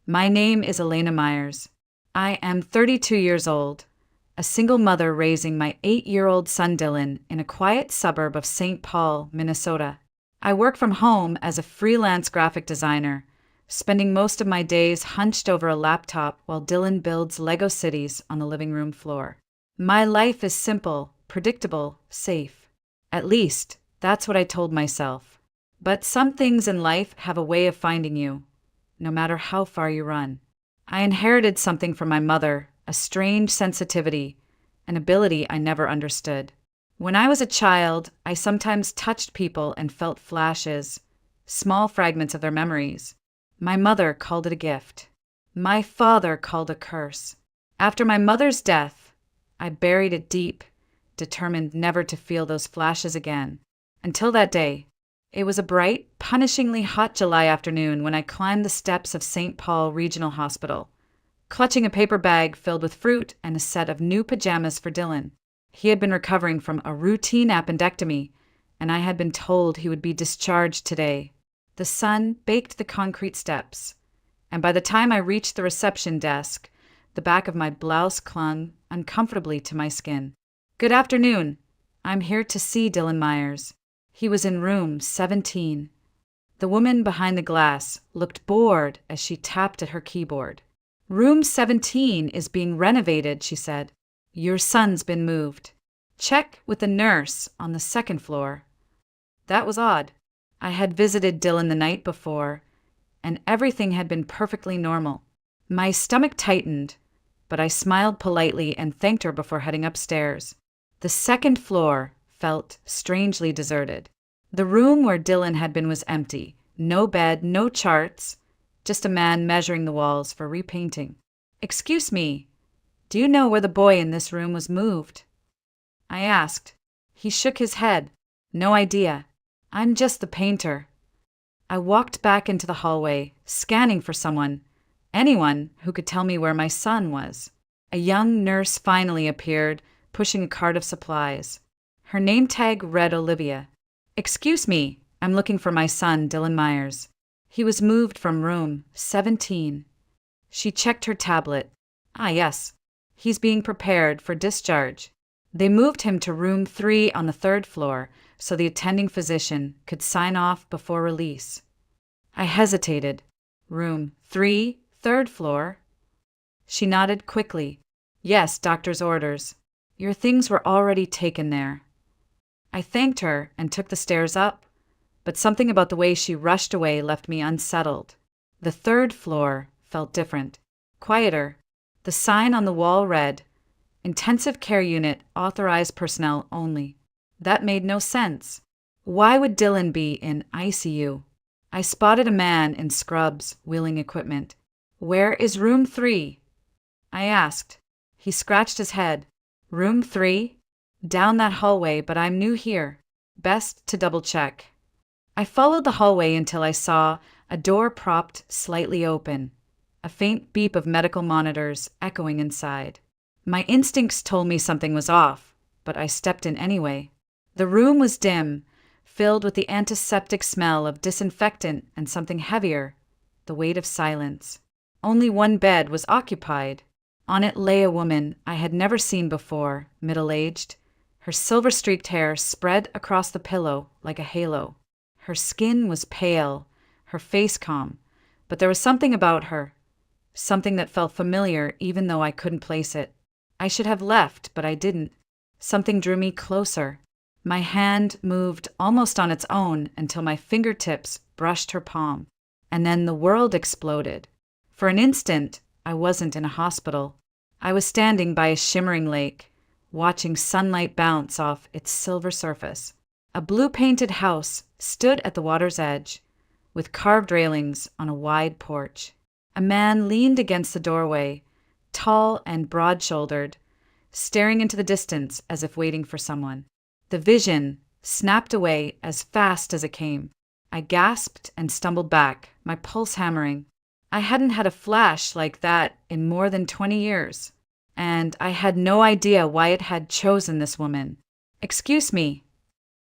My name is Elena Myers. I am 32 years old, a single mother raising my 8-year-old son Dylan in a quiet suburb of St. Paul, Minnesota. I work from home as a freelance graphic designer, spending most of my days hunched over a laptop while Dylan builds Lego cities on the living room floor. My life is simple, predictable, safe. At least, that's what I told myself. But some things in life have a way of finding you, no matter how far you run. I inherited something from my mother, a strange sensitivity, an ability I never understood. When I was a child, I sometimes touched people and felt flashes, small fragments of their memories. My mother called it a gift. My father called it a curse. After my mother's death, I buried it deep, determined never to feel those flashes again. Until that day. It was a bright, punishingly hot July afternoon when I climbed the steps of St. Paul Regional Hospital, clutching a paper bag filled with fruit and a set of new pajamas for Dylan. He had been recovering from a routine appendectomy, and I had been told he would be discharged today. The sun baked the concrete steps, and by the time I reached the reception desk, the back of my blouse clung uncomfortably to my skin. "Good afternoon. I'm here to see Dylan Myers." He was in room 17. The woman behind the glass looked bored as she tapped at her keyboard. "Room 17 is being renovated," she said. "Your son's been moved. Check with the nurse on the second floor." That was odd. I had visited Dylan the night before, and everything had been perfectly normal. My stomach tightened, but I smiled politely and thanked her before heading upstairs. The second floor felt strangely deserted. The room where Dylan had been was empty. No bed, no charts, just a man measuring the walls for repainting. "Excuse me, do you know where the boy in this room was moved?" I asked. He shook his head. "No idea. I'm just the painter." I walked back into the hallway, scanning for anyone who could tell me where my son was. A young nurse finally appeared, pushing a cart of supplies. Her name tag read Olivia. "Excuse me, I'm looking for my son, Dylan Myers. He was moved from room 17. She checked her tablet. "Ah, yes. He's being prepared for discharge." They moved him to room 3 on the 3rd floor so the attending physician could sign off before release. I hesitated. "Room 3, 3rd floor?" She nodded quickly. "Yes, doctor's orders. Your things were already taken there." I thanked her and took the stairs up, but something about the way she rushed away left me unsettled. The 3rd floor felt different, quieter. The sign on the wall read, "Intensive Care Unit, authorized personnel only." That made no sense. Why would Dylan be in ICU? I spotted a man in scrubs wheeling equipment. "Where is room 3? I asked. He scratched his head. "Room 3? Down that hallway, but I'm new here. Best to double check." I followed the hallway until I saw a door propped slightly open, a faint beep of medical monitors echoing inside. My instincts told me something was off, but I stepped in anyway. The room was dim, filled with the antiseptic smell of disinfectant and something heavier, the weight of silence. Only one bed was occupied. On it lay a woman I had never seen before, middle-aged. Her silver-streaked hair spread across the pillow like a halo. Her skin was pale, her face calm, but there was something about her, something that felt familiar even though I couldn't place it. I should have left, but I didn't. Something drew me closer. My hand moved almost on its own until my fingertips brushed her palm. And then the world exploded. For an instant, I wasn't in a hospital. I was standing by a shimmering lake, watching sunlight bounce off its silver surface. A blue-painted house stood at the water's edge, with carved railings on a wide porch. A man leaned against the doorway, tall and broad-shouldered, staring into the distance as if waiting for someone. The vision snapped away as fast as it came. I gasped and stumbled back, my pulse hammering. I hadn't had a flash like that in more than 20 years, and I had no idea why it had chosen this woman. "Excuse me."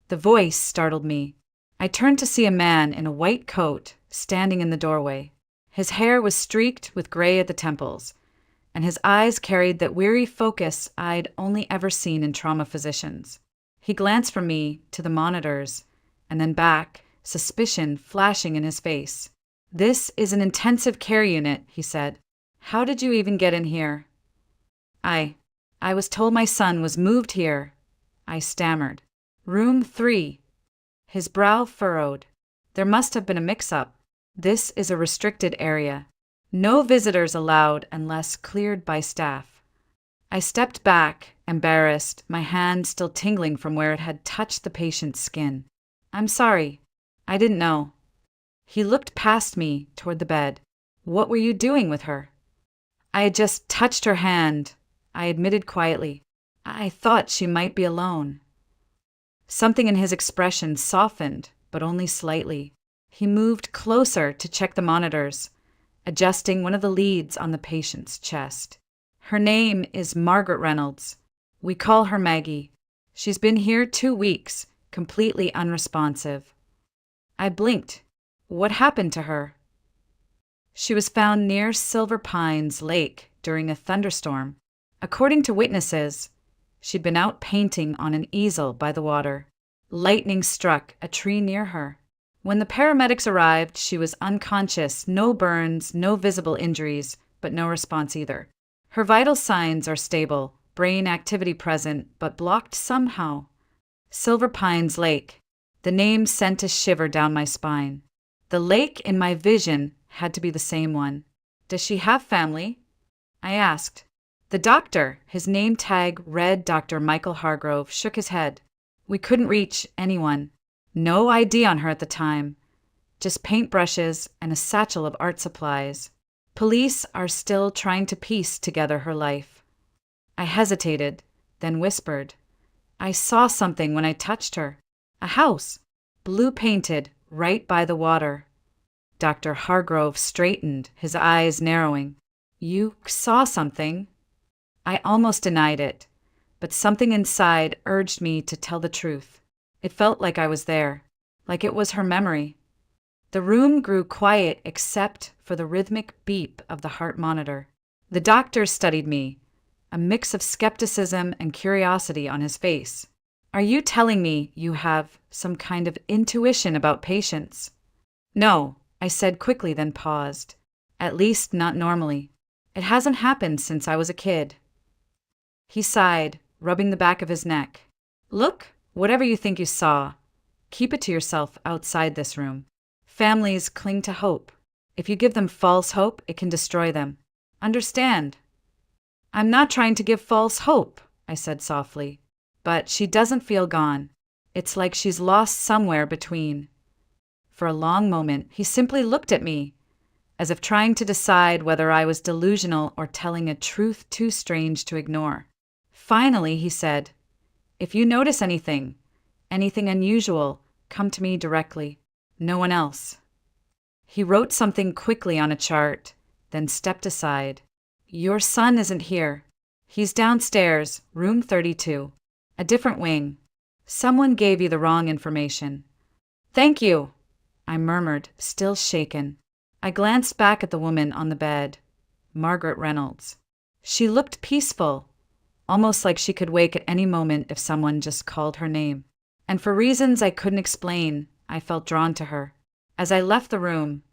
The voice startled me. I turned to see a man in a white coat standing in the doorway. His hair was streaked with gray at the temples, and his eyes carried that weary focus I'd only ever seen in trauma physicians. He glanced from me to the monitors, and then back, suspicion flashing in his face. "This is an intensive care unit," he said. "How did you even get in here?" I was told my son was moved here," I stammered. "Room 3. His brow furrowed. "There must have been a mix-up. This is a restricted area. No visitors allowed unless cleared by staff." I stepped back, embarrassed, my hand still tingling from where it had touched the patient's skin. "I'm sorry. I didn't know." He looked past me toward the bed. "What were you doing with her?" "I had just touched her hand," I admitted quietly. "I thought she might be alone." Something in his expression softened, but only slightly. He moved closer to check the monitors, adjusting one of the leads on the patient's chest. "Her name is Margaret Reynolds. We call her Maggie. She's been here 2 weeks, completely unresponsive." I blinked. "What happened to her?" "She was found near Silver Pines Lake during a thunderstorm. According to witnesses, she'd been out painting on an easel by the water. Lightning struck a tree near her. When the paramedics arrived, she was unconscious, no burns, no visible injuries, but no response either. Her vital signs are stable, brain activity present, but blocked somehow." Silver Pines Lake. The name sent a shiver down my spine. The lake in my vision had to be the same one. "Does she have family?" I asked. The doctor, his name tag read Dr. Michael Hargrove, shook his head. "We couldn't reach anyone. No ID on her at the time. Just paintbrushes and a satchel of art supplies. Police are still trying to piece together her life." I hesitated, then whispered. "I saw something when I touched her. A house, blue painted, right by the water." Dr. Hargrove straightened, his eyes narrowing. "You saw something?" I almost denied it, but something inside urged me to tell the truth. It felt like I was there, like it was her memory. The room grew quiet except for the rhythmic beep of the heart monitor. The doctor studied me, a mix of skepticism and curiosity on his face. "Are you telling me you have some kind of intuition about patients?" "No," I said quickly, then paused. "At least not normally. It hasn't happened since I was a kid." He sighed, rubbing the back of his neck. "Look, whatever you think you saw, keep it to yourself outside this room. Families cling to hope. If you give them false hope, it can destroy them. Understand?" "I'm not trying to give false hope," I said softly. "But she doesn't feel gone. It's like she's lost somewhere between." For a long moment, he simply looked at me, as if trying to decide whether I was delusional or telling a truth too strange to ignore. Finally, he said, "If you notice anything unusual, come to me directly. No one else." He wrote something quickly on a chart, then stepped aside. "Your son isn't here. He's downstairs, room 32, a different wing. Someone gave you the wrong information." "Thank you," I murmured, still shaken. I glanced back at the woman on the bed, Margaret Reynolds. She looked peaceful, almost like she could wake at any moment if someone just called her name. And for reasons I couldn't explain, I felt drawn to her. As I left the room,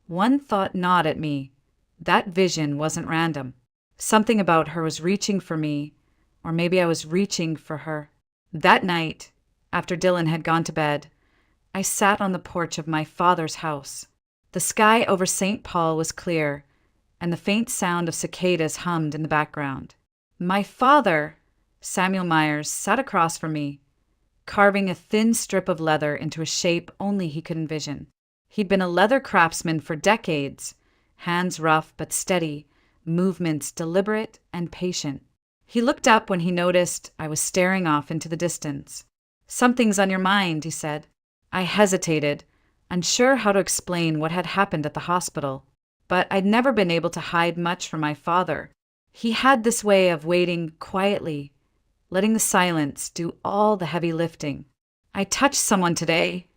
one thought gnawed at me. That vision wasn't random. Something about her was reaching for me, or maybe I was reaching for her. That night, after Dylan had gone to bed, I sat on the porch of my father's house. The sky over St. Paul was clear, and the faint sound of cicadas hummed in the background. My father, Samuel Myers, sat across from me, carving a thin strip of leather into a shape only he could envision. He'd been a leather craftsman for decades, hands rough but steady, movements deliberate and patient. He looked up when he noticed I was staring off into the distance. "Something's on your mind," he said. I hesitated, unsure how to explain what had happened at the hospital, but I'd never been able to hide much from my father. He had this way of waiting quietly, letting the silence do all the heavy lifting. "I touched someone today,"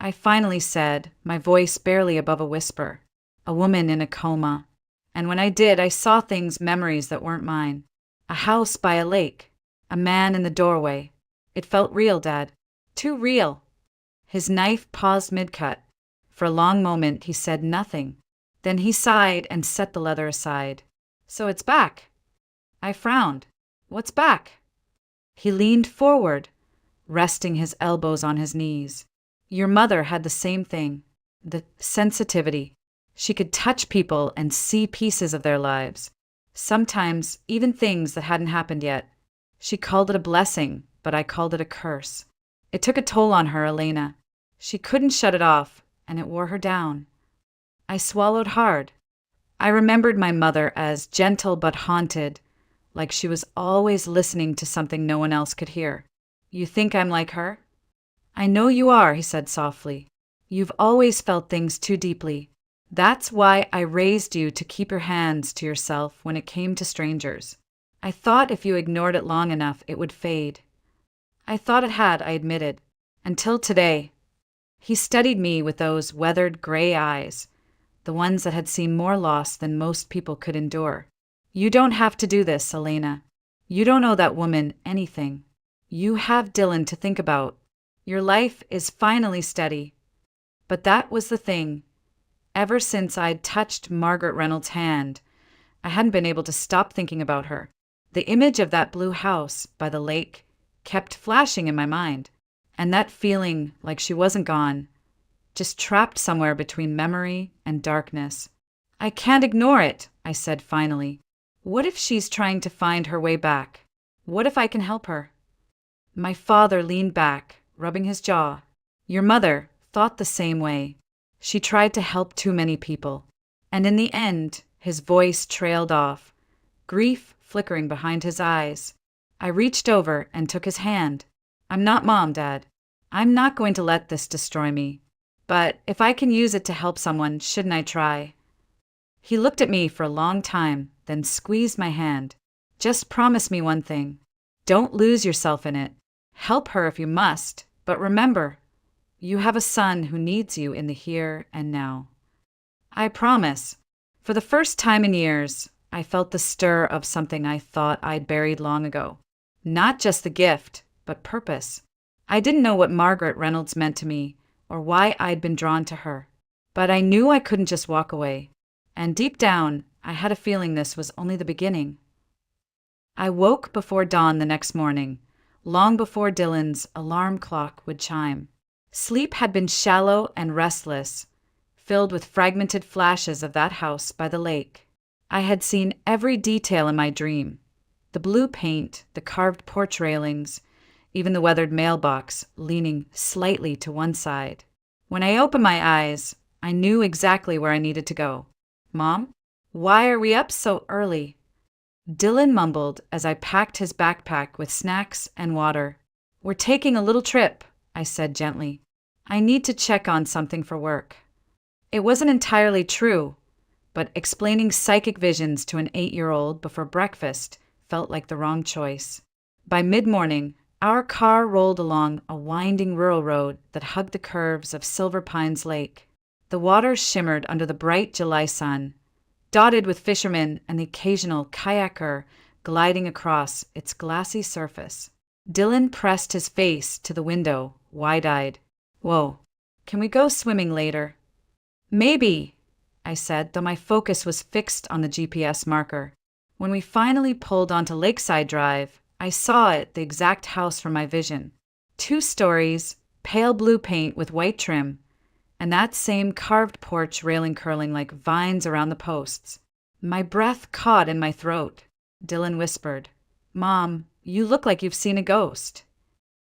I finally said, my voice barely above a whisper. a woman in a coma. And when I did, I saw things, memories that weren't mine. A house by a lake, a man in the doorway. It felt real, Dad. Too real. His knife paused mid-cut. For a long moment, he said nothing. Then he sighed and set the leather aside. So it's back. I frowned. What's back? He leaned forward, resting his elbows on his knees. Your mother had the same thing. The sensitivity. She could touch people and see pieces of their lives. Sometimes even things that hadn't happened yet. She called it a blessing, but I called it a curse. It took a toll on her, Elena. She couldn't shut it off, and it wore her down. I swallowed hard. I remembered my mother as gentle but haunted, like she was always listening to something no one else could hear. You think I'm like her? I know you are, he said softly. You've always felt things too deeply. That's why I raised you to keep your hands to yourself when it came to strangers. I thought if you ignored it long enough, it would fade. I thought it had, I admitted. Until today. He studied me with those weathered gray eyes, the ones that had seen more loss than most people could endure. You don't have to do this, Elena. You don't owe that woman anything. You have Dylan to think about. Your life is finally steady. But that was the thing. Ever since I'd touched Margaret Reynolds' hand, I hadn't been able to stop thinking about her. The image of that blue house by the lake kept flashing in my mind, and that feeling like she wasn't gone, just trapped somewhere between memory and darkness. I can't ignore it, I said finally. What if she's trying to find her way back? What if I can help her? My father leaned back, rubbing his jaw. Your mother thought the same way. She tried to help too many people. And in the end, his voice trailed off, grief flickering behind his eyes. I reached over and took his hand. I'm not Mom, Dad. I'm not going to let this destroy me. But if I can use it to help someone, shouldn't I try? He looked at me for a long time, then squeezed my hand. Just promise me one thing. Don't lose yourself in it. Help her if you must, but remember, you have a son who needs you in the here and now. I promise. For the first time in years, I felt the stir of something I thought I'd buried long ago. Not just the gift, but purpose. I didn't know what Margaret Reynolds meant to me, or why I'd been drawn to her. But I knew I couldn't just walk away. And deep down, I had a feeling this was only the beginning. I woke before dawn the next morning, long before Dylan's alarm clock would chime. Sleep had been shallow and restless, filled with fragmented flashes of that house by the lake. I had seen every detail in my dream. The blue paint, the carved porch railings, even the weathered mailbox leaning slightly to one side. When I opened my eyes, I knew exactly where I needed to go. Mom, why are we up so early? Dylan mumbled as I packed his backpack with snacks and water. We're taking a little trip, I said gently. I need to check on something for work. It wasn't entirely true, but explaining psychic visions to an 8-year-old before breakfast felt like the wrong choice. By mid-morning, our car rolled along a winding rural road that hugged the curves of Silver Pines Lake. The water shimmered under the bright July sun, dotted with fishermen and the occasional kayaker gliding across its glassy surface. Dylan pressed his face to the window, wide-eyed. Whoa, can we go swimming later? Maybe, I said, though my focus was fixed on the GPS marker. When we finally pulled onto Lakeside Drive, I saw it, the exact house from my vision. 2 stories, pale blue paint with white trim, and that same carved porch railing curling like vines around the posts. My breath caught in my throat. Dylan whispered, Mom, you look like you've seen a ghost.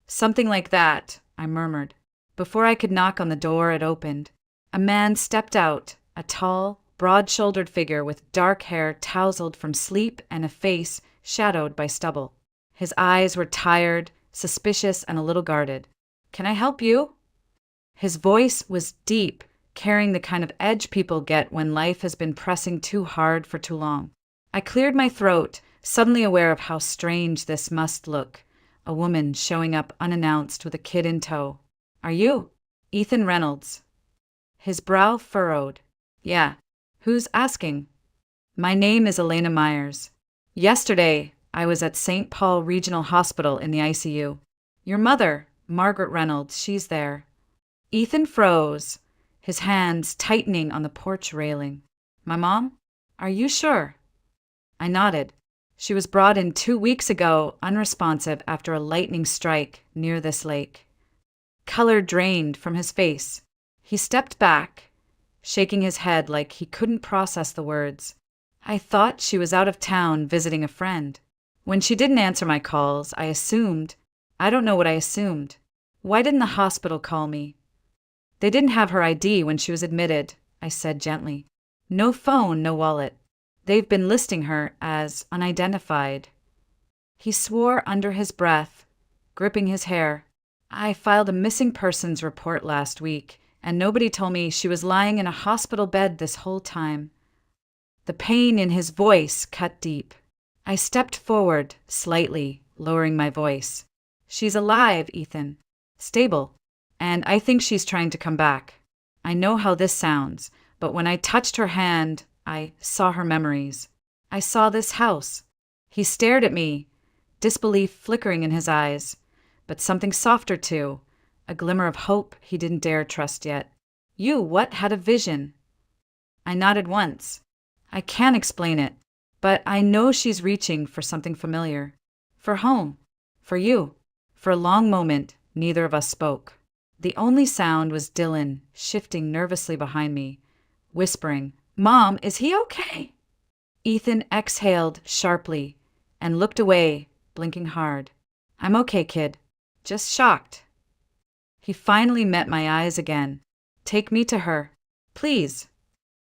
Something like that, I murmured. Before I could knock on the door, it opened. A man stepped out, a tall, broad-shouldered figure with dark hair tousled from sleep and a face shadowed by stubble. His eyes were tired, suspicious, and a little guarded. Can I help you? His voice was deep, carrying the kind of edge people get when life has been pressing too hard for too long. I cleared my throat, suddenly aware of how strange this must look. A woman showing up unannounced with a kid in tow. Are you? Ethan Reynolds. His brow furrowed. Yeah. Who's asking? My name is Elena Myers. Yesterday, I was at St. Paul Regional Hospital in the ICU. Your mother, Margaret Reynolds, she's there. Ethan froze, his hands tightening on the porch railing. My mom? Are you sure? I nodded. She was brought in 2 weeks ago, unresponsive after a lightning strike near this lake. Color drained from his face. He stepped back, shaking his head like he couldn't process the words. I thought she was out of town visiting a friend. When she didn't answer my calls, I assumed. I don't know what I assumed. Why didn't the hospital call me? They didn't have her ID when she was admitted, I said gently. No phone, no wallet. They've been listing her as unidentified. He swore under his breath, gripping his hair. I filed a missing persons report last week, and nobody told me she was lying in a hospital bed this whole time. The pain in his voice cut deep. I stepped forward, slightly, lowering my voice. She's alive, Ethan. Stable. And I think she's trying to come back. I know how this sounds, but when I touched her hand, I saw her memories. I saw this house. He stared at me, disbelief flickering in his eyes, but something softer too, a glimmer of hope he didn't dare trust yet. You, what, had a vision? I nodded once. I can't explain it, but I know she's reaching for something familiar. For home. For you. For a long moment, neither of us spoke. The only sound was Dylan shifting nervously behind me, whispering, Mom, is he okay? Ethan exhaled sharply and looked away, blinking hard. I'm okay, kid. Just shocked. He finally met my eyes again. Take me to her. Please.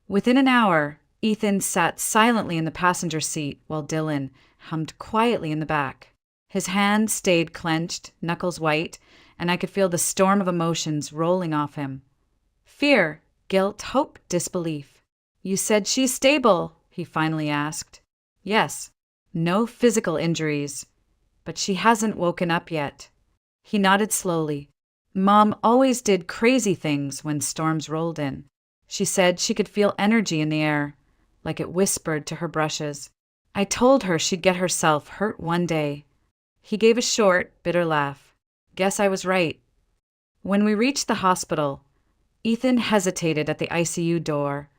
Within an hour, Ethan sat silently in the passenger seat while Dylan hummed quietly in the back. His hands stayed clenched, knuckles white, and I could feel the storm of emotions rolling off him. Fear, guilt, hope, disbelief. You said she's stable, he finally asked. Yes. No physical injuries. But she hasn't woken up yet. He nodded slowly. Mom always did crazy things when storms rolled in. She said she could feel energy in the air, like it whispered to her brushes. I told her she'd get herself hurt one day. He gave a short, bitter laugh. Guess I was right. When we reached the hospital, Ethan hesitated at the ICU door,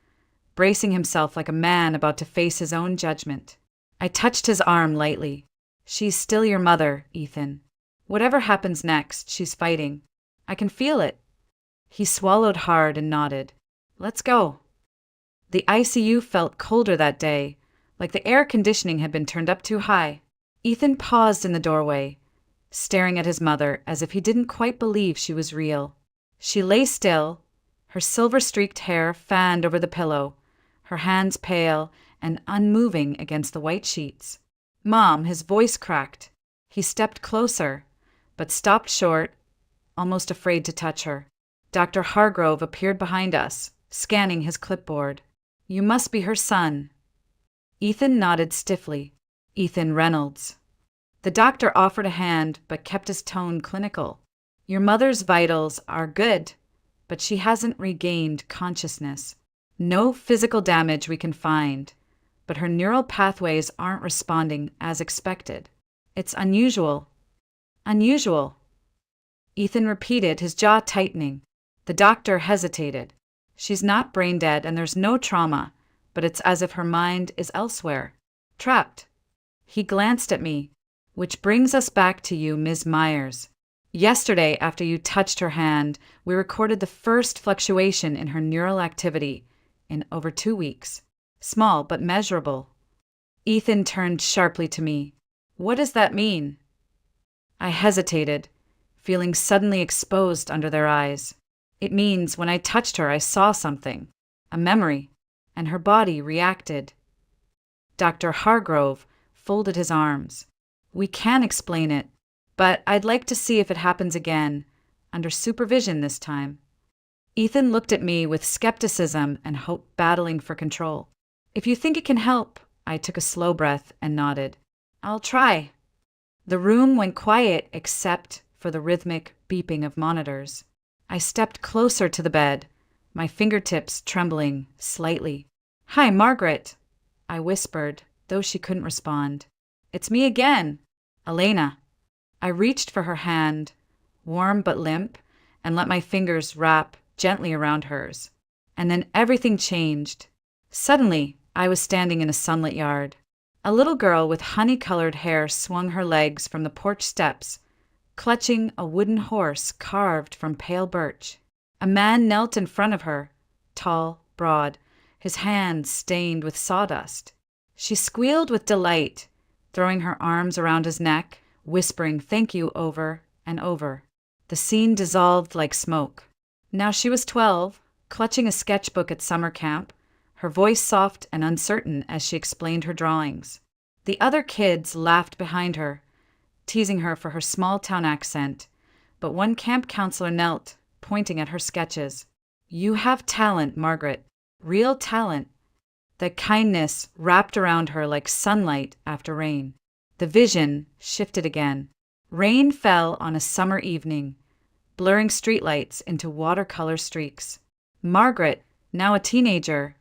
bracing himself like a man about to face his own judgment. I touched his arm lightly. She's still your mother, Ethan. Whatever happens next, she's fighting. I can feel it. He swallowed hard and nodded. Let's go. The ICU felt colder that day, like the air conditioning had been turned up too high. Ethan paused in the doorway, staring at his mother as if he didn't quite believe she was real. She lay still, her silver-streaked hair fanned over the pillow, her hands pale and unmoving against the white sheets. Mom, his voice cracked. He stepped closer, but stopped short, almost afraid to touch her. Dr. Hargrove appeared behind us, scanning his clipboard. You must be her son. Ethan nodded stiffly. Ethan Reynolds. The doctor offered a hand, but kept his tone clinical. Your mother's vitals are good, but she hasn't regained consciousness. No physical damage we can find, but her neural pathways aren't responding as expected. It's unusual. Unusual. Ethan repeated, his jaw tightening. The doctor hesitated. She's not brain dead and there's no trauma, but it's as if her mind is elsewhere. Trapped. He glanced at me, which brings us back to you, Ms. Myers. Yesterday, after you touched her hand, we recorded the first fluctuation in her neural activity in over 2 weeks. Small, but measurable. Ethan turned sharply to me. What does that mean? I hesitated, feeling suddenly exposed under their eyes. It means when I touched her, I saw something, a memory, and her body reacted. Dr. Hargrove folded his arms. We can explain it, but I'd like to see if it happens again, under supervision this time. Ethan looked at me with skepticism and hope battling for control. If you think it can help, I took a slow breath and nodded. I'll try. The room went quiet except for the rhythmic beeping of monitors. I stepped closer to the bed, my fingertips trembling slightly. "Hi, Margaret," I whispered, though she couldn't respond. "It's me again, Elena." I reached for her hand, warm but limp, and let my fingers wrap gently around hers. And then everything changed. Suddenly, I was standing in a sunlit yard. A little girl with honey-colored hair swung her legs from the porch steps, clutching a wooden horse carved from pale birch. A man knelt in front of her, tall, broad, his hands stained with sawdust. She squealed with delight, throwing her arms around his neck, whispering thank you over and over. The scene dissolved like smoke. Now she was 12, clutching a sketchbook at summer camp, her voice soft and uncertain as she explained her drawings. The other kids laughed behind her, teasing her for her small-town accent, but one camp counselor knelt, pointing at her sketches. "You have talent, Margaret, real talent." The kindness wrapped around her like sunlight after rain. The vision shifted again. Rain fell on a summer evening, blurring streetlights into watercolor streaks. Margaret, now a teenager,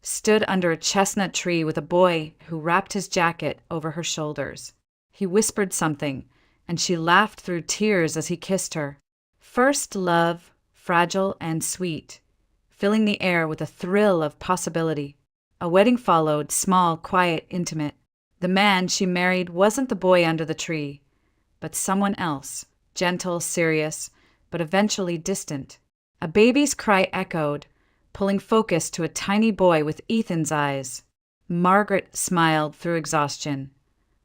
stood under a chestnut tree with a boy who wrapped his jacket over her shoulders. He whispered something, and she laughed through tears as he kissed her. First love, fragile and sweet, filling the air with a thrill of possibility. A wedding followed, small, quiet, intimate. The man she married wasn't the boy under the tree, but someone else, gentle, serious, but eventually distant. A baby's cry echoed, pulling focus to a tiny boy with Ethan's eyes. Margaret smiled through exhaustion,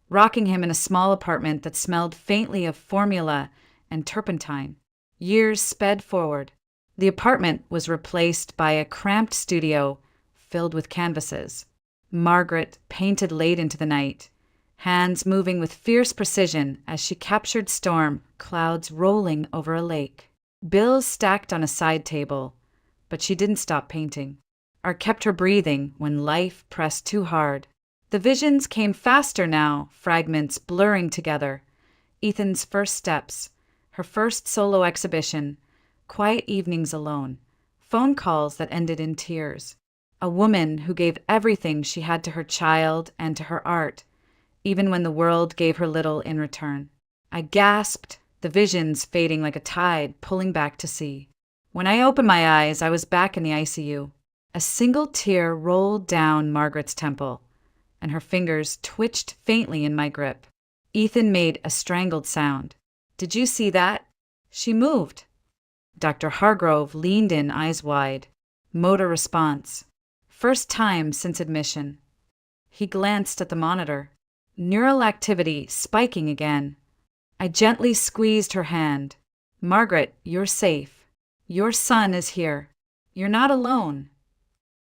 rocking him in a small apartment that smelled faintly of formula and turpentine. Years sped forward. The apartment was replaced by a cramped studio filled with canvases. Margaret painted late into the night, hands moving with fierce precision as she captured storm clouds rolling over a lake. Bills stacked on a side table, but she didn't stop painting, or kept her breathing when life pressed too hard. The visions came faster now, fragments blurring together. Ethan's first steps, her first solo exhibition, quiet evenings alone, phone calls that ended in tears. A woman who gave everything she had to her child and to her art, even when the world gave her little in return. I gasped, the visions fading like a tide pulling back to sea. When I opened my eyes, I was back in the ICU. A single tear rolled down Margaret's temple, and her fingers twitched faintly in my grip. Ethan made a strangled sound. "Did you see that?" She moved. Dr. Hargrove leaned in, eyes wide. Motor response. First time since admission. He glanced at the monitor. Neural activity spiking again. I gently squeezed her hand. "Margaret, you're safe. Your son is here. You're not alone."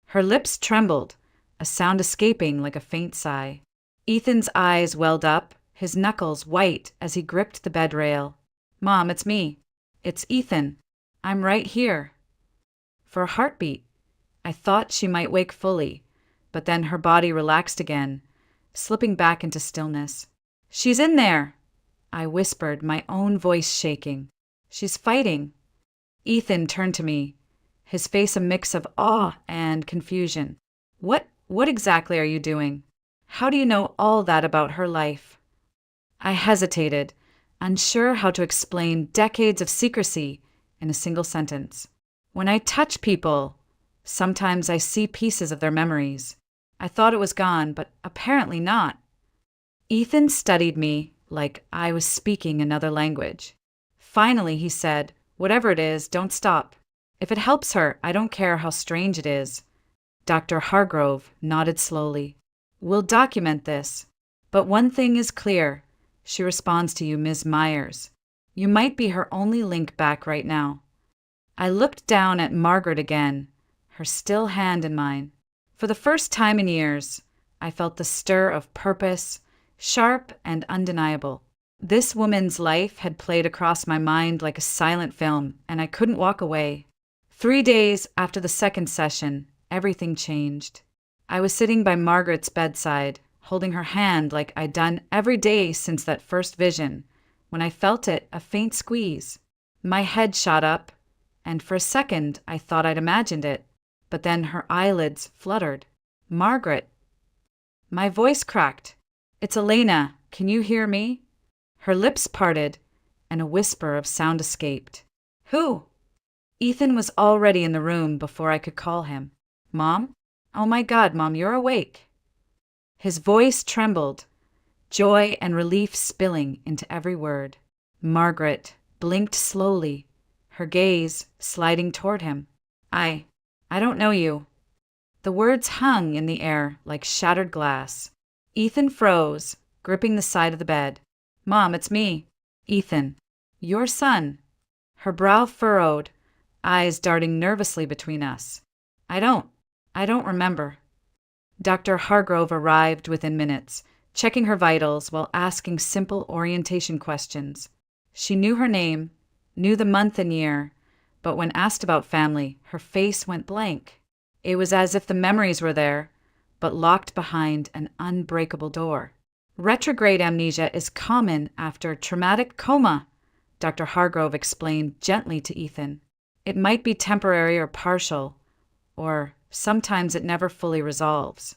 Her lips trembled, a sound escaping like a faint sigh. Ethan's eyes welled up, his knuckles white as he gripped the bed rail. "Mom, it's me. It's Ethan. I'm right here." For a heartbeat, I thought she might wake fully, but then her body relaxed again, slipping back into stillness. "She's in there," I whispered, my own voice shaking. "She's fighting." Ethan turned to me, his face a mix of awe and confusion. What exactly are you doing? How do you know all that about her life?" I hesitated, unsure how to explain decades of secrecy in a single sentence. "When I touch people, sometimes I see pieces of their memories. I thought it was gone, but apparently not." Ethan studied me like I was speaking another language. Finally, he said, "Whatever it is, don't stop. If it helps her, I don't care how strange it is." Dr. Hargrove nodded slowly. "We'll document this. But one thing is clear. She responds to you, Ms. Myers. You might be her only link back right now." I looked down at Margaret again, her still hand in mine. For the first time in years, I felt the stir of purpose, sharp and undeniable. This woman's life had played across my mind like a silent film, and I couldn't walk away. 3 days after the second session, everything changed. I was sitting by Margaret's bedside, holding her hand like I'd done every day since that first vision, when I felt a faint squeeze. My head shot up, and for a second I thought I'd imagined it, but then her eyelids fluttered. Margaret. My voice cracked. It's Elena. Can you hear me? Her lips parted, and a whisper of sound escaped. Who? Ethan was already in the room before I could call him. Mom? Oh my God, Mom, you're awake. His voice trembled, joy and relief spilling into every word. Margaret blinked slowly, her gaze sliding toward him. I don't know you. The words hung in the air like shattered glass. Ethan froze, gripping the side of the bed. Mom, it's me. Ethan. Your son. Her brow furrowed, eyes darting nervously between us. I don't remember. Dr. Hargrove arrived within minutes, checking her vitals while asking simple orientation questions. She knew her name, knew the month and year, but when asked about family, her face went blank. It was as if the memories were there, but locked behind an unbreakable door. Retrograde amnesia is common after traumatic coma, Dr. Hargrove explained gently to Ethan. It might be temporary or partial, or sometimes it never fully resolves.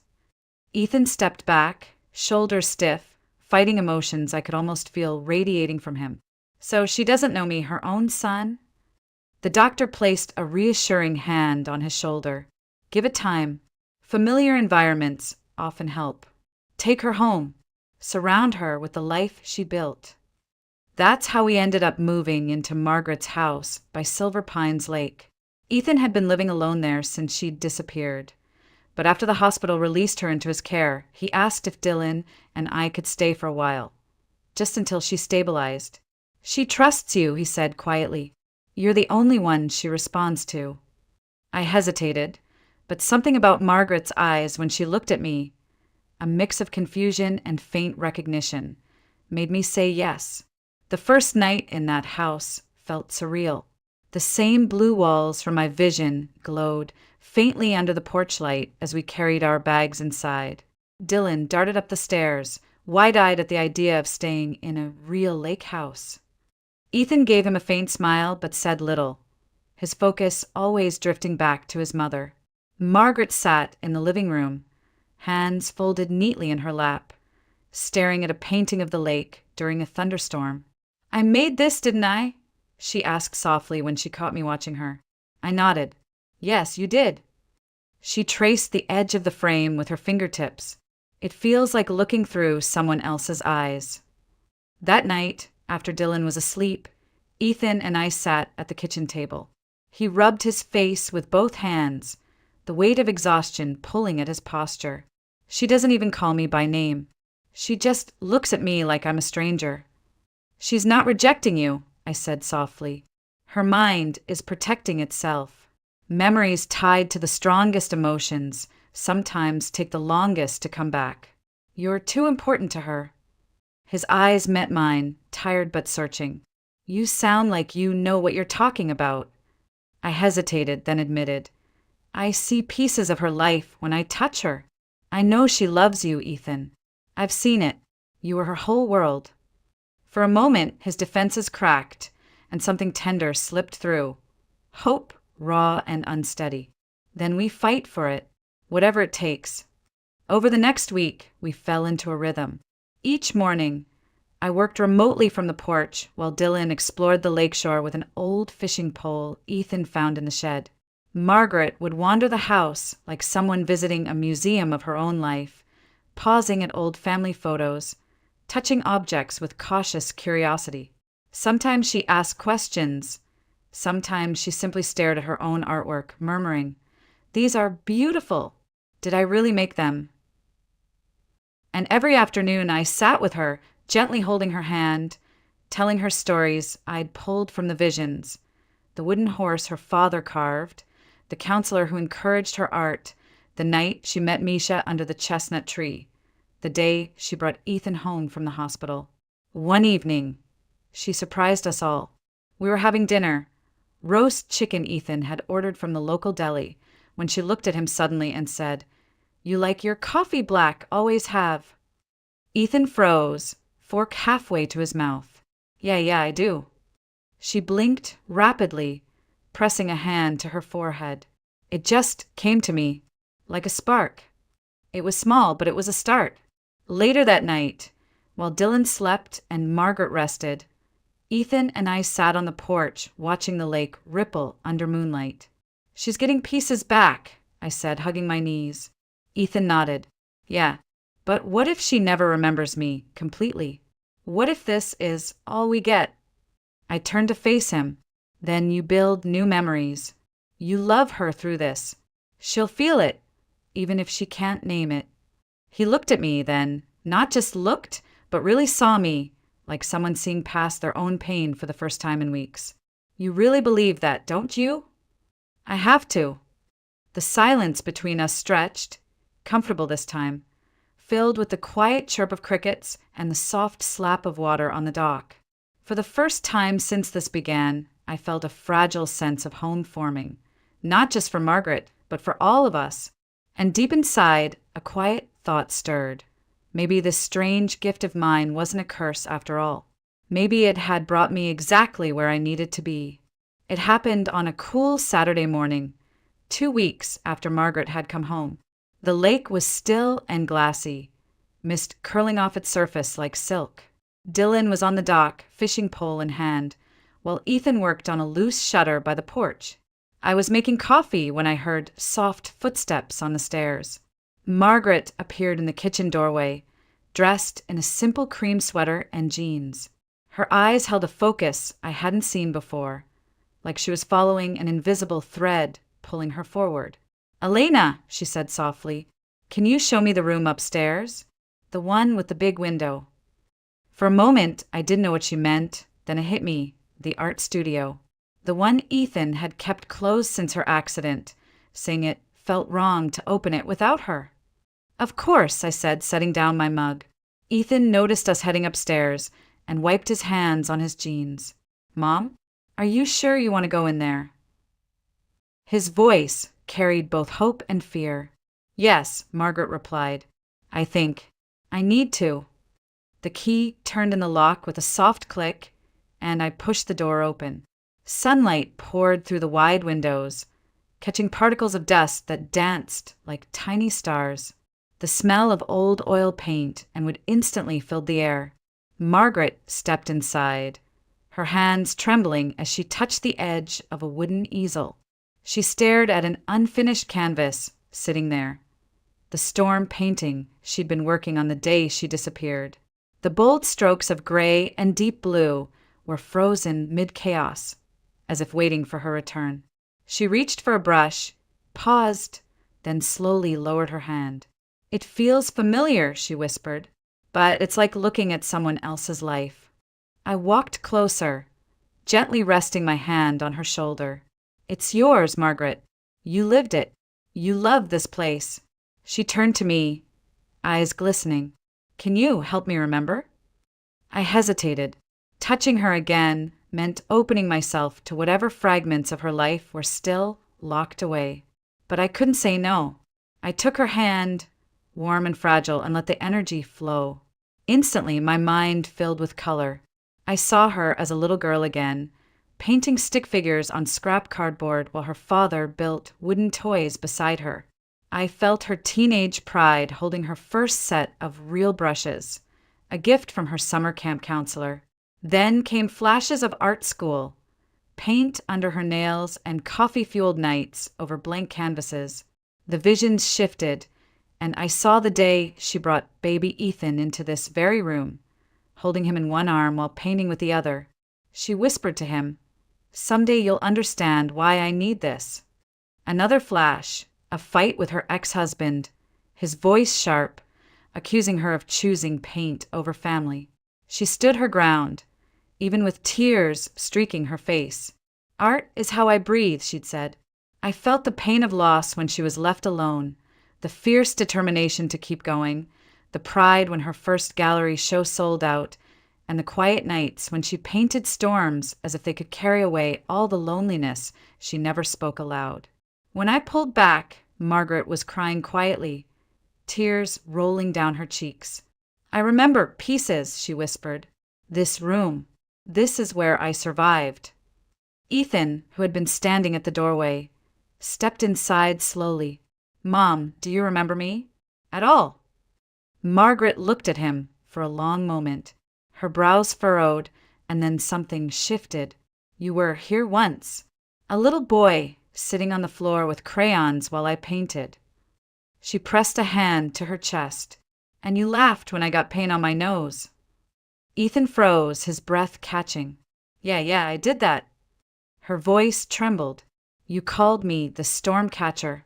Ethan stepped back, shoulders stiff, fighting emotions I could almost feel radiating from him. So she doesn't know me, her own son? The doctor placed a reassuring hand on his shoulder. Give it time. Familiar environments often help. Take her home. Surround her with the life she built. That's how we ended up moving into Margaret's house by Silver Pines Lake. Ethan had been living alone there since she'd disappeared. But after the hospital released her into his care, he asked if Dylan and I could stay for a while, just until she stabilized. She trusts you, he said quietly. You're the only one she responds to. I hesitated, but something about Margaret's eyes when she looked at me, a mix of confusion and faint recognition, made me say yes. The first night in that house felt surreal. The same blue walls from my vision glowed faintly under the porch light as we carried our bags inside. Dylan darted up the stairs, wide-eyed at the idea of staying in a real lake house. Ethan gave him a faint smile but said little, his focus always drifting back to his mother. Margaret sat in the living room, hands folded neatly in her lap, staring at a painting of the lake during a thunderstorm. I made this, didn't I? She asked softly when she caught me watching her. I nodded. Yes, you did. She traced the edge of the frame with her fingertips. It feels like looking through someone else's eyes. That night, after Dylan was asleep, Ethan and I sat at the kitchen table. He rubbed his face with both hands, the weight of exhaustion pulling at his posture. She doesn't even call me by name. She just looks at me like I'm a stranger. She's not rejecting you, I said softly. Her mind is protecting itself. Memories tied to the strongest emotions sometimes take the longest to come back. You're too important to her. His eyes met mine, tired but searching. You sound like you know what you're talking about. I hesitated, then admitted. I see pieces of her life when I touch her. I know she loves you, Ethan. I've seen it. You were her whole world. For a moment, his defenses cracked, and something tender slipped through. Hope, raw and unsteady. Then we fight for it, whatever it takes. Over the next week, we fell into a rhythm. Each morning, I worked remotely from the porch while Dylan explored the lakeshore with an old fishing pole Ethan found in the shed. Margaret would wander the house like someone visiting a museum of her own life, pausing at old family photos, touching objects with cautious curiosity. Sometimes she asked questions. Sometimes she simply stared at her own artwork, murmuring, "These are beautiful. Did I really make them?" And every afternoon I sat with her, gently holding her hand, telling her stories I'd pulled from the visions, the wooden horse her father carved, the counselor who encouraged her art, the night she met Misha under the chestnut tree, the day she brought Ethan home from the hospital. One evening, she surprised us all. We were having dinner. Roast chicken Ethan had ordered from the local deli when she looked at him suddenly and said, "You like your coffee black, always have." Ethan froze, fork halfway to his mouth. Yeah, I do." She blinked rapidly, pressing a hand to her forehead. It just came to me, like a spark. It was small, but it was a start. Later that night, while Dylan slept and Margaret rested, Ethan and I sat on the porch watching the lake ripple under moonlight. "She's getting pieces back," I said, hugging my knees. Ethan nodded. "Yeah, but what if she never remembers me completely? What if this is all we get?" I turned to face him. "Then you build new memories. You love her through this. She'll feel it, even if she can't name it." He looked at me then, not just looked, but really saw me, like someone seeing past their own pain for the first time in weeks. "You really believe that, don't you?" "I have to." The silence between us stretched, comfortable this time, filled with the quiet chirp of crickets and the soft slap of water on the dock. For the first time since this began, I felt a fragile sense of home forming, not just for Margaret, but for all of us. And deep inside, a quiet thought stirred. Maybe this strange gift of mine wasn't a curse after all. Maybe it had brought me exactly where I needed to be. It happened on a cool Saturday morning, 2 weeks after Margaret had come home. The lake was still and glassy, mist curling off its surface like silk. Dylan was on the dock, fishing pole in hand, while Ethan worked on a loose shutter by the porch. I was making coffee when I heard soft footsteps on the stairs. Margaret appeared in the kitchen doorway, dressed in a simple cream sweater and jeans. Her eyes held a focus I hadn't seen before, like she was following an invisible thread pulling her forward. "Elena," she said softly, "can you show me the room upstairs? The one with the big window." For a moment, I didn't know what she meant. Then it hit me, the art studio. The one Ethan had kept closed since her accident, saying it felt wrong to open it without her. "Of course," I said, setting down my mug. Ethan noticed us heading upstairs and wiped his hands on his jeans. "Mom, are you sure you want to go in there?" His voice carried both hope and fear. "Yes," Margaret replied. "I think I need to." The key turned in the lock with a soft click, and I pushed the door open. Sunlight poured through the wide windows, catching particles of dust that danced like tiny stars. The smell of old oil paint and wood instantly filled the air. Margaret stepped inside, her hands trembling as she touched the edge of a wooden easel. She stared at an unfinished canvas sitting there, the storm painting she'd been working on the day she disappeared. The bold strokes of gray and deep blue were frozen mid-chaos, as if waiting for her return. She reached for a brush, paused, then slowly lowered her hand. "It feels familiar," she whispered, "but it's like looking at someone else's life." I walked closer, gently resting my hand on her shoulder. "It's yours, Margaret. You lived it. You love this place." She turned to me, eyes glistening. "Can you help me remember?" I hesitated. Touching her again meant opening myself to whatever fragments of her life were still locked away. But I couldn't say no. I took her hand, warm and fragile, and let the energy flow. Instantly, my mind filled with color. I saw her as a little girl again, painting stick figures on scrap cardboard while her father built wooden toys beside her. I felt her teenage pride holding her first set of real brushes, a gift from her summer camp counselor. Then came flashes of art school, paint under her nails and coffee-fueled nights over blank canvases. The visions shifted, and I saw the day she brought baby Ethan into this very room, holding him in one arm while painting with the other. She whispered to him, "Someday you'll understand why I need this." Another flash, a fight with her ex-husband, his voice sharp, accusing her of choosing paint over family. She stood her ground, even with tears streaking her face. "Art is how I breathe," she'd said. I felt the pain of loss when she was left alone, the fierce determination to keep going, the pride when her first gallery show sold out, and the quiet nights when she painted storms as if they could carry away all the loneliness she never spoke aloud. When I pulled back, Margaret was crying quietly, tears rolling down her cheeks. "I remember pieces," she whispered. "This room. This is where I survived." Ethan, who had been standing at the doorway, stepped inside slowly. "Mom, do you remember me?" At all. Margaret looked at him for a long moment. Her brows furrowed, and then something shifted. You were here once. A little boy, sitting on the floor with crayons while I painted. She pressed a hand to her chest. And you laughed when I got paint on my nose. Ethan froze, his breath catching. Yeah, I did that. Her voice trembled. You called me the storm catcher.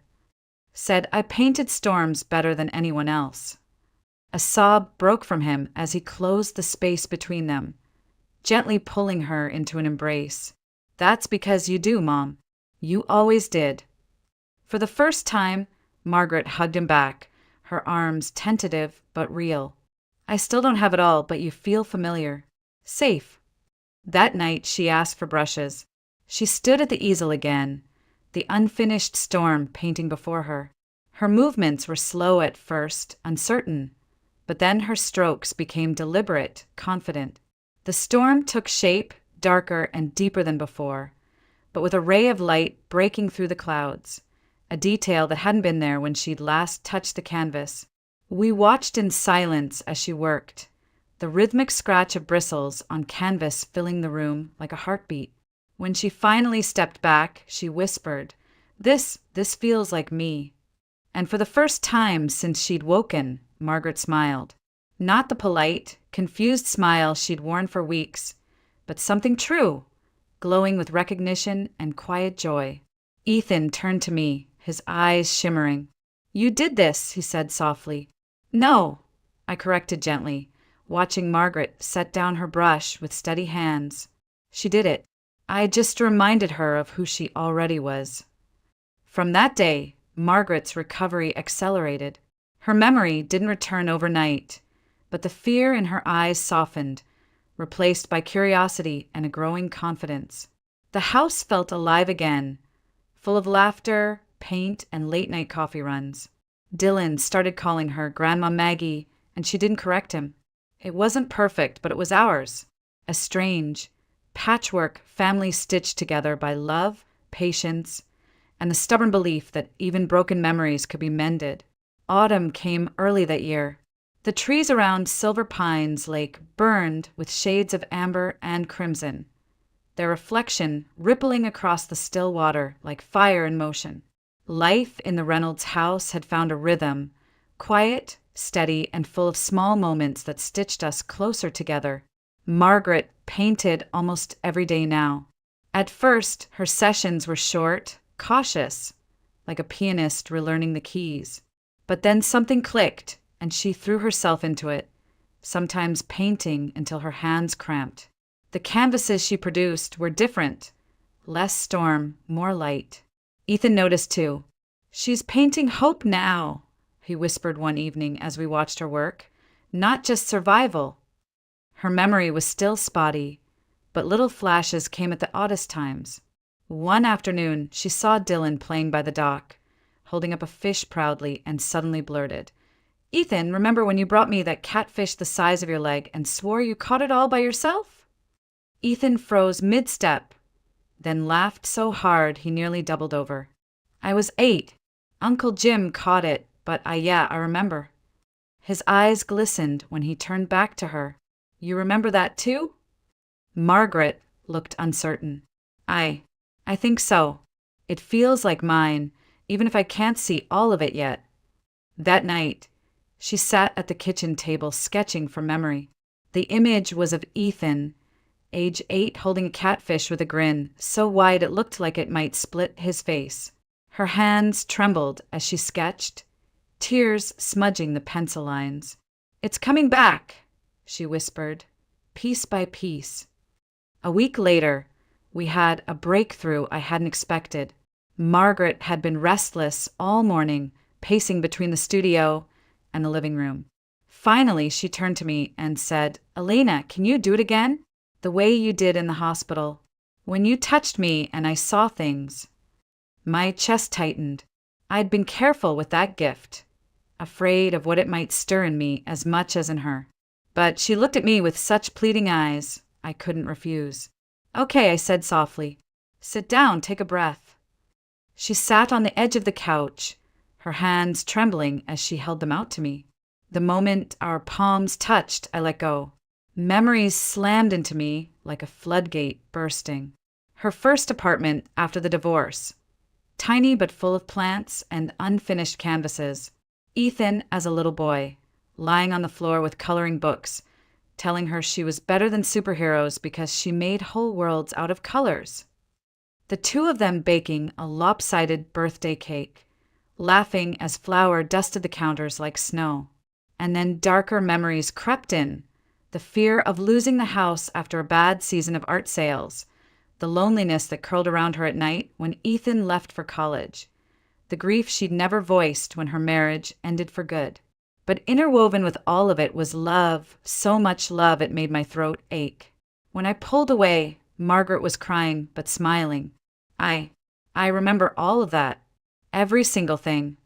Said I painted storms better than anyone else. A sob broke from him as he closed the space between them, gently pulling her into an embrace. That's because you do, Mom. You always did. For the first time, Margaret hugged him back, her arms tentative but real. I still don't have it all, but you feel familiar. Safe. That night, she asked for brushes. She stood at the easel again, the unfinished storm painting before her. Her movements were slow at first, uncertain, but then her strokes became deliberate, confident. The storm took shape, darker and deeper than before, but with a ray of light breaking through the clouds, a detail that hadn't been there when she'd last touched the canvas. We watched in silence as she worked, the rhythmic scratch of bristles on canvas filling the room like a heartbeat. When she finally stepped back, she whispered, This feels like me. And for the first time since she'd woken, Margaret smiled. Not the polite, confused smile she'd worn for weeks, but something true, glowing with recognition and quiet joy. Ethan turned to me, his eyes shimmering. You did this, he said softly. No, I corrected gently, watching Margaret set down her brush with steady hands. She did it. I just reminded her of who she already was. From that day, Margaret's recovery accelerated. Her memory didn't return overnight, but the fear in her eyes softened, replaced by curiosity and a growing confidence. The house felt alive again, full of laughter, paint, and late-night coffee runs. Dylan started calling her Grandma Maggie, and she didn't correct him. It wasn't perfect, but it was ours. A strange, patchwork family stitched together by love, patience, and the stubborn belief that even broken memories could be mended. Autumn came early that year. The trees around Silver Pines Lake burned with shades of amber and crimson, their reflection rippling across the still water like fire in motion. Life in the Reynolds house had found a rhythm, quiet, steady, and full of small moments that stitched us closer together. Margaret painted almost every day now. At first, her sessions were short, cautious, like a pianist relearning the keys. But then something clicked, and she threw herself into it, sometimes painting until her hands cramped. The canvases she produced were different, less storm, more light. Ethan noticed too. She's painting hope now, he whispered one evening as we watched her work. Not just survival. Her memory was still spotty, but little flashes came at the oddest times. One afternoon, she saw Dylan playing by the dock, holding up a fish proudly, and suddenly blurted, Ethan, remember when you brought me that catfish the size of your leg and swore you caught it all by yourself? Ethan froze mid-step, then laughed so hard he nearly doubled over. I was 8. Uncle Jim caught it, but I remember. His eyes glistened when he turned back to her. You remember that too? Margaret looked uncertain. I think so. It feels like mine, even if I can't see all of it yet. That night, she sat at the kitchen table sketching from memory. The image was of Ethan, age 8, holding a catfish with a grin, so wide it looked like it might split his face. Her hands trembled as she sketched, tears smudging the pencil lines. It's coming back, she whispered, piece by piece. A week later, we had a breakthrough I hadn't expected. Margaret had been restless all morning, pacing between the studio and the living room. Finally, she turned to me and said, Elena, can you do it again? The way you did in the hospital. When you touched me and I saw things. My chest tightened. I'd been careful with that gift, afraid of what it might stir in me as much as in her. But she looked at me with such pleading eyes, I couldn't refuse. Okay, I said softly. Sit down, take a breath. She sat on the edge of the couch, her hands trembling as she held them out to me. The moment our palms touched, I let go. Memories slammed into me like a floodgate bursting. Her first apartment after the divorce. Tiny but full of plants and unfinished canvases. Ethan as a little boy, lying on the floor with coloring books, telling her she was better than superheroes because she made whole worlds out of colors. The two of them baking a lopsided birthday cake, laughing as flour dusted the counters like snow. And then darker memories crept in, the fear of losing the house after a bad season of art sales, the loneliness that curled around her at night when Ethan left for college, the grief she'd never voiced when her marriage ended for good. But interwoven with all of it was love, so much love it made my throat ache. When I pulled away, Margaret was crying but smiling. I remember all of that, every single thing.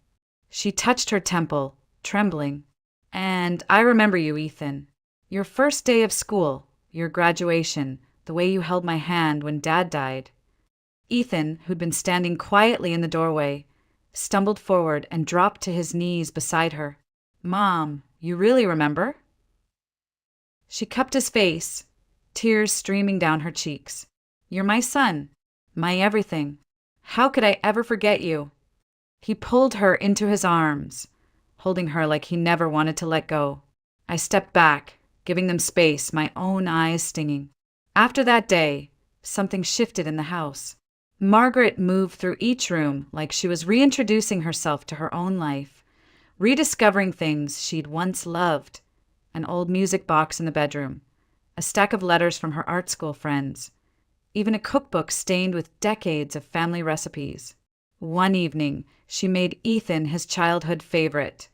She touched her temple, trembling. And I remember you, Ethan. Your first day of school, your graduation, the way you held my hand when Dad died. Ethan, who'd been standing quietly in the doorway, stumbled forward and dropped to his knees beside her. Mom, you really remember? She cupped his face, tears streaming down her cheeks. You're my son, my everything. How could I ever forget you? He pulled her into his arms, holding her like he never wanted to let go. I stepped back, giving them space, my own eyes stinging. After that day, something shifted in the house. Margaret moved through each room like she was reintroducing herself to her own life, rediscovering things she'd once loved. An old music box in the bedroom, a stack of letters from her art school friends, even a cookbook stained with decades of family recipes. One evening, she made Ethan his childhood favorite.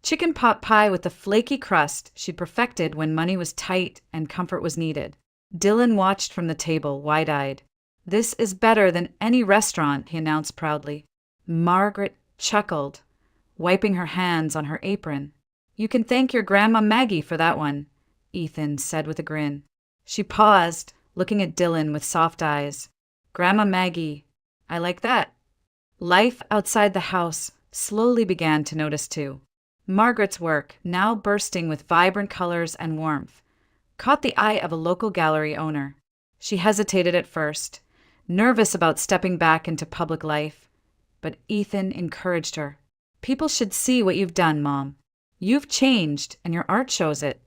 Chicken pot pie with the flaky crust she'd perfected when money was tight and comfort was needed. Dylan watched from the table, wide-eyed. This is better than any restaurant, he announced proudly. Margaret chuckled, wiping her hands on her apron. You can thank your Grandma Maggie for that one, Ethan said with a grin. She paused, looking at Dylan with soft eyes. Grandma Maggie, I like that. Life outside the house slowly began to notice too. Margaret's work, now bursting with vibrant colors and warmth, caught the eye of a local gallery owner. She hesitated at first, nervous about stepping back into public life, but Ethan encouraged her. People should see what you've done, Mom. You've changed, and your art shows it.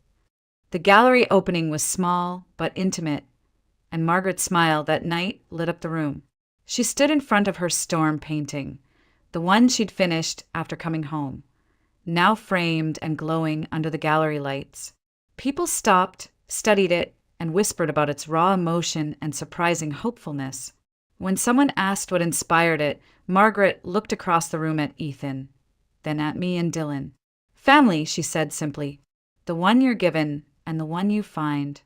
The gallery opening was small but intimate, and Margaret's smile that night lit up the room. She stood in front of her storm painting, the one she'd finished after coming home, now framed and glowing under the gallery lights. People stopped, studied it, and whispered about its raw emotion and surprising hopefulness. When someone asked what inspired it, Margaret looked across the room at Ethan, then at me and Dylan. Family, she said simply. The one you're given and the one you find.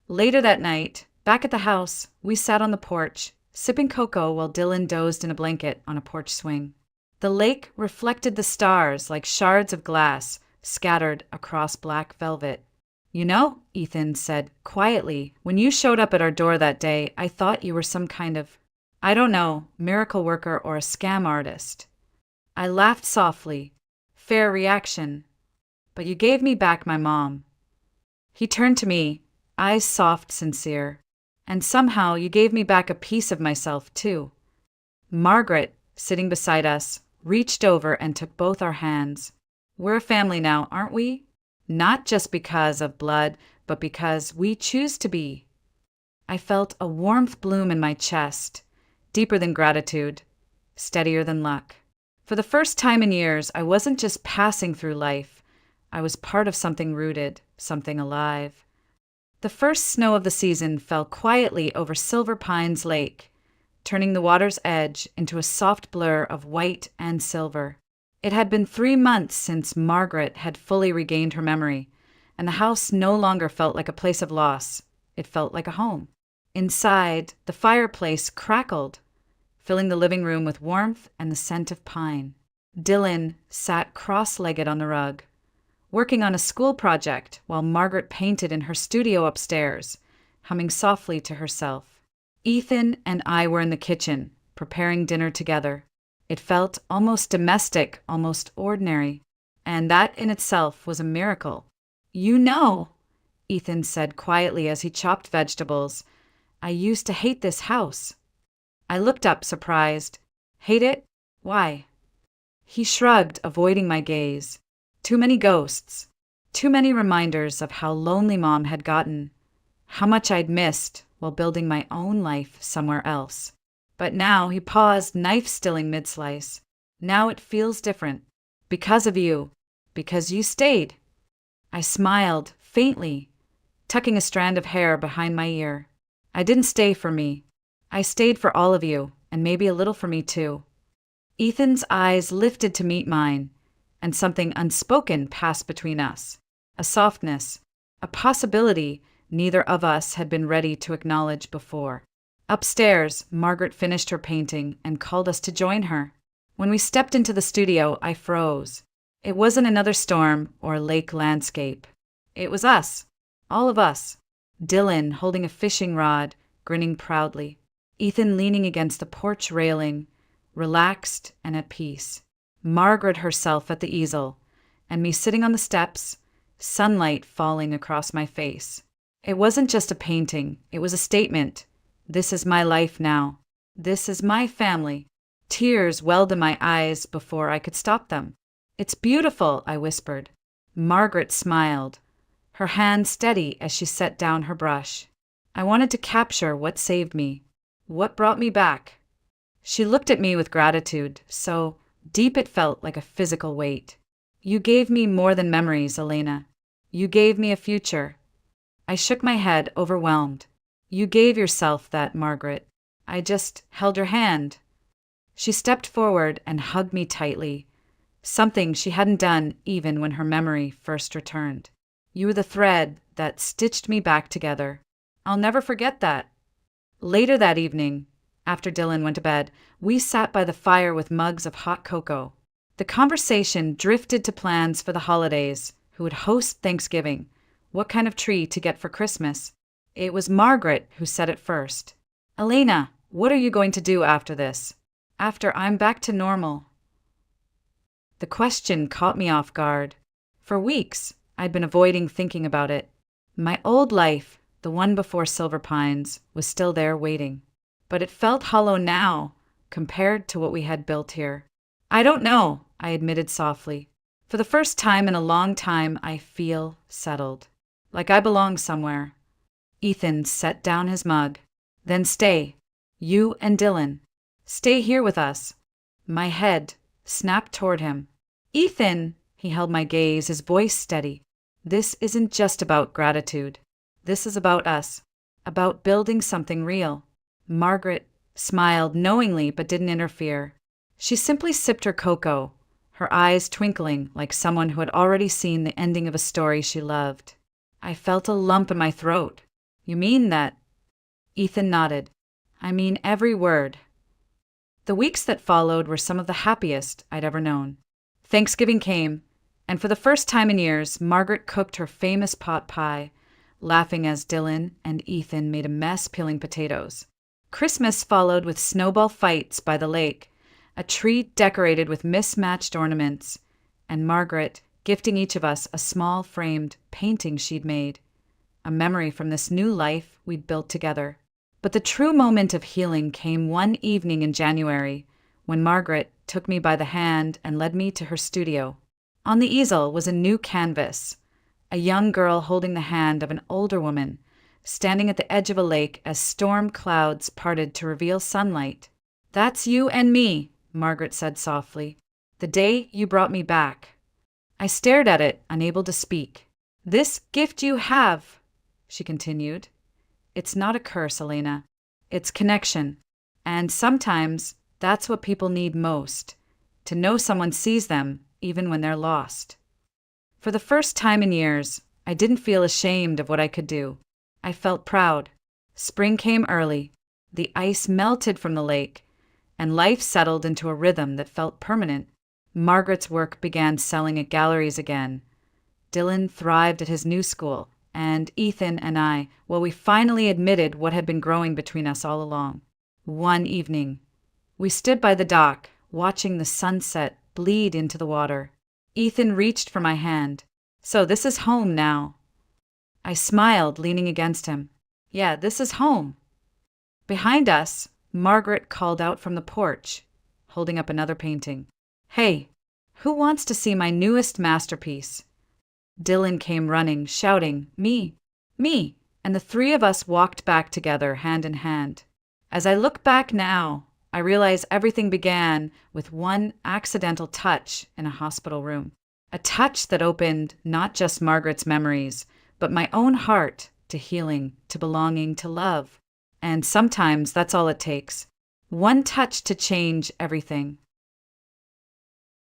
Later that night, back at the house, we sat on the porch, sipping cocoa while Dylan dozed in a blanket on a porch swing. The lake reflected the stars like shards of glass scattered across black velvet. You know, Ethan said quietly, when you showed up at our door that day, I thought you were some kind of, I don't know, miracle worker or a scam artist. I laughed softly. Fair reaction. But you gave me back my mom. He turned to me, eyes soft, sincere. And somehow you gave me back a piece of myself, too. Margaret, sitting beside us, reached over and took both our hands. We're a family now, aren't we? Not just because of blood, but because we choose to be. I felt a warmth bloom in my chest, deeper than gratitude, steadier than luck. For the first time in years, I wasn't just passing through life. I was part of something rooted, something alive. The first snow of the season fell quietly over Silver Pines Lake, turning the water's edge into a soft blur of white and silver. It had been 3 months since Margaret had fully regained her memory, and the house no longer felt like a place of loss. It felt like a home. Inside, the fireplace crackled, filling the living room with warmth and the scent of pine. Dylan sat cross-legged on the rug, working on a school project while Margaret painted in her studio upstairs, humming softly to herself. Ethan and I were in the kitchen, preparing dinner together. It felt almost domestic, almost ordinary. And that in itself was a miracle. "You know," Ethan said quietly as he chopped vegetables, "I used to hate this house." I looked up, surprised. "Hate it? Why?" He shrugged, avoiding my gaze. Too many ghosts. Too many reminders of how lonely Mom had gotten. How much I'd missed while building my own life somewhere else. But now, he paused, knife stilling mid-slice. "Now it feels different. Because of you. Because you stayed." I smiled, faintly, tucking a strand of hair behind my ear. "I didn't stay for me. I stayed for all of you, and maybe a little for me too." Ethan's eyes lifted to meet mine, and something unspoken passed between us. A softness, a possibility neither of us had been ready to acknowledge before. Upstairs, Margaret finished her painting and called us to join her. When we stepped into the studio, I froze. It wasn't another storm or lake landscape. It was us, all of us. Dylan holding a fishing rod, grinning proudly. Ethan leaning against the porch railing, relaxed and at peace. Margaret herself at the easel, and me sitting on the steps, sunlight falling across my face. It wasn't just a painting, it was a statement. This is my life now. This is my family. Tears welled in my eyes before I could stop them. "It's beautiful," I whispered. Margaret smiled, her hand steady as she set down her brush. I wanted to capture what saved me, what brought me back. She looked at me with gratitude, so deep it felt like a physical weight. "You gave me more than memories, Elena. You gave me a future." I shook my head, overwhelmed. "You gave yourself that, Margaret. I just held your hand." She stepped forward and hugged me tightly, something she hadn't done even when her memory first returned. "You were the thread that stitched me back together. I'll never forget that." Later that evening, after Dylan went to bed, we sat by the fire with mugs of hot cocoa. The conversation drifted to plans for the holidays, who would host Thanksgiving, what kind of tree to get for Christmas. It was Margaret who said it first. "Elena, what are you going to do after this? After I'm back to normal?" The question caught me off guard. For weeks, I'd been avoiding thinking about it. My old life, the one before Silver Pines, was still there waiting. But it felt hollow now, compared to what we had built here. "I don't know," I admitted softly. "For the first time in a long time, I feel settled. Like I belong somewhere." Ethan set down his mug. "Then stay. You and Dylan. Stay here with us." My head snapped toward him. "Ethan!" He held my gaze, his voice steady. "This isn't just about gratitude. This is about us. About building something real." Margaret smiled knowingly but didn't interfere. She simply sipped her cocoa, her eyes twinkling like someone who had already seen the ending of a story she loved. I felt a lump in my throat. "You mean that?" Ethan nodded. "I mean every word." The weeks that followed were some of the happiest I'd ever known. Thanksgiving came, and for the first time in years, Margaret cooked her famous pot pie, laughing as Dylan and Ethan made a mess peeling potatoes. Christmas followed with snowball fights by the lake, a tree decorated with mismatched ornaments, and Margaret gifting each of us a small framed painting she'd made, a memory from this new life we'd built together. But the true moment of healing came one evening in January, when Margaret took me by the hand and led me to her studio. On the easel was a new canvas, a young girl holding the hand of an older woman, standing at the edge of a lake as storm clouds parted to reveal sunlight. "That's you and me," Margaret said softly. "The day you brought me back." I stared at it, unable to speak. "This gift you have," she continued. "It's not a curse, Elena. It's connection. And sometimes that's what people need most, to know someone sees them even when they're lost." For the first time in years, I didn't feel ashamed of what I could do. I felt proud. Spring came early, the ice melted from the lake, and life settled into a rhythm that felt permanent. Margaret's work began selling at galleries again. Dylan thrived at his new school, and Ethan and I, well, we finally admitted what had been growing between us all along. One evening, we stood by the dock, watching the sunset bleed into the water. Ethan reached for my hand. "So this is home now." I smiled, leaning against him. "Yeah, this is home." Behind us, Margaret called out from the porch, holding up another painting. "Hey, who wants to see my newest masterpiece?" Dylan came running, shouting, "Me! Me!" And the three of us walked back together, hand in hand. As I look back now, I realize everything began with one accidental touch in a hospital room. A touch that opened not just Margaret's memories, but my own heart to healing, to belonging, to love. And sometimes that's all it takes. One touch to change everything.